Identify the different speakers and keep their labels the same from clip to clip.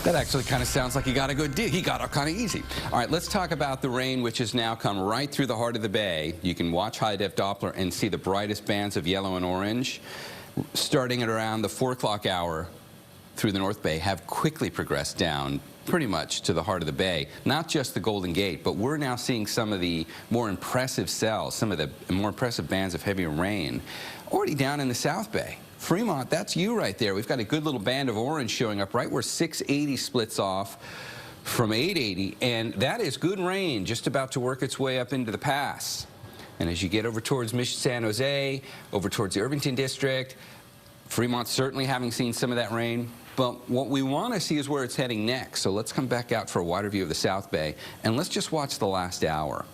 Speaker 1: That actually kind of sounds like he got a good deal. He got out kind of easy. All right, let's talk about the rain, which has now come right through the heart of the bay. You can watch high-def Doppler and see the brightest bands of yellow and orange, starting at around the 4 o'clock hour through the North Bay, have quickly progressed down pretty much to the heart of the bay. Not just the Golden Gate, but we're now seeing some of the more impressive cells, some of the more impressive bands of heavier rain already down in the South Bay. Fremont, that's you right there. We've got a good little band of orange showing up right where 680 splits off from 880, and that is good rain just about to work its way up into the pass. And as you get over towards San Jose, over towards the Irvington District, Fremont certainly having seen some of that rain. But what we want to see is where it's heading next. So let's come back out for a wider view of the South Bay, and let's just watch the last hour.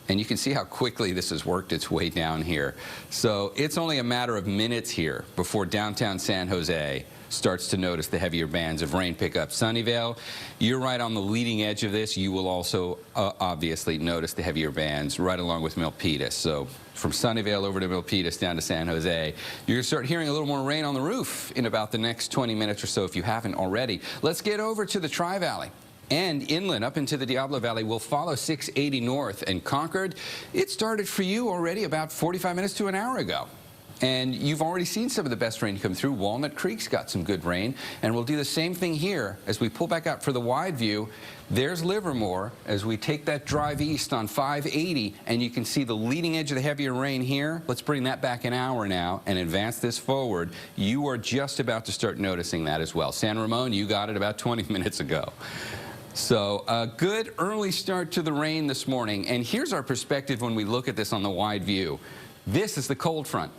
Speaker 1: And you can see how quickly this has worked its way down here. So it's only a matter of minutes here before downtown San Jose starts to notice the heavier bands of rain pick up. Sunnyvale, you're right on the leading edge of this. You will also obviously notice the heavier bands right along with Milpitas. So from Sunnyvale over to Milpitas down to San Jose, you're going to start hearing a little more rain on the roof in about the next 20 minutes or so if you haven't already. Let's get over to the Tri-Valley. And inland up into the Diablo Valley will follow 680 north, and Concord, it started for you already about 45 minutes to an hour ago. And you've already seen some of the best rain come through. Walnut Creek's got some good rain, and we'll do the same thing here as we pull back out for the wide view. There's Livermore as we take that drive east on 580, and you can see the leading edge of the heavier rain here. Let's bring that back an hour now and advance this forward. You are just about to start noticing that as well. San Ramon, you got it about 20 minutes ago. So a good early start to the rain this morning, and here's our perspective when we look at this on the wide view. This is the cold front.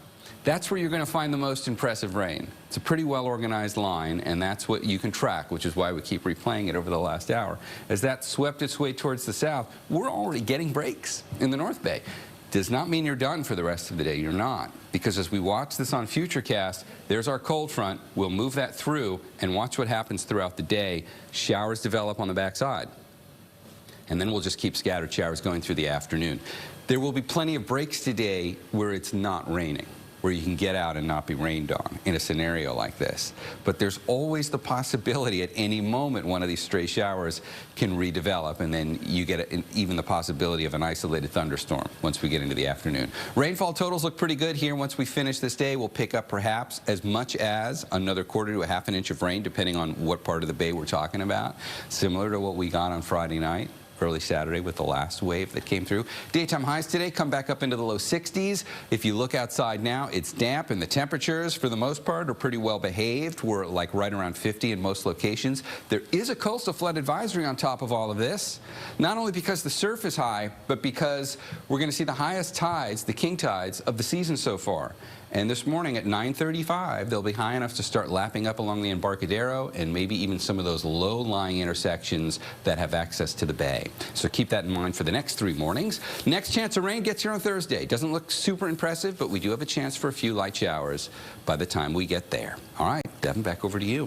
Speaker 1: That's where you're going to find the most impressive rain. It's a pretty well organized line, and that's what you can track, which is why we keep replaying it over the last hour. As that swept its way towards the south, we're already getting breaks in the North Bay. Does not mean you're done for the rest of the day. You're not. Because as we watch this on Futurecast, there's our cold front. We'll move that through and watch what happens throughout the day. Showers develop on the backside. And then we'll just keep scattered showers going through the afternoon. There will be plenty of breaks today where it's not raining, where you can get out and not be rained on in a scenario like this. But there's always the possibility at any moment one of these stray showers can redevelop, and then you get even the possibility of an isolated thunderstorm once we get into the afternoon. Rainfall totals look pretty good here. Once we finish this day, we'll pick up perhaps as much as another quarter to a half an inch of rain, depending on what part of the bay we're talking about, similar to what we got on Friday night. Early Saturday with the last wave that came through. Daytime highs today come back up into the low 60s. If you look outside now, it's damp, and the temperatures for the most part are pretty well behaved. We're like right around 50 in most locations. There is a coastal flood advisory on top of all of this, not only because the surf is high, but because we're going to see the highest tides, the king tides of the season so far. And this morning at 9:35, they'll be high enough to start lapping up along the Embarcadero and maybe even some of those low-lying intersections that have access to the bay. So keep that in mind for the next 3 mornings. Next chance of rain gets here on Thursday. Doesn't look super impressive, but we do have a chance for a few light showers by the time we get there. All right, Devin, back over to you.